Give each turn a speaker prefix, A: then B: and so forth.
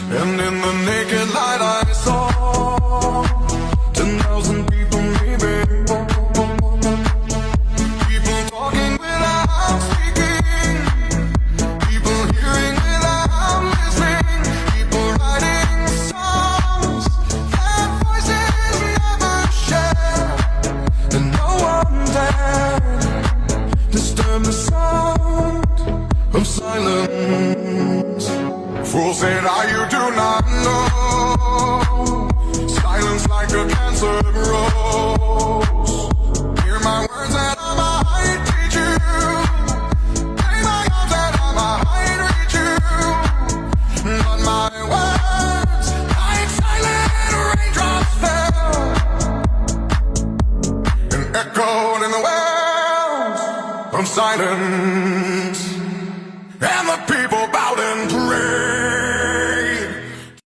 A: And in the naked light I saw 10,000 people maybe. People talking without speaking, people hearing without listening, people writing songs that voices never share, and no one dared disturb the sound of silence. Fools say that you do not know, silence like a cancer grows. Hear my words and I might teach you, play my arms and I might reach you, but my words like silent raindrops fell and echoed in the wells of silence.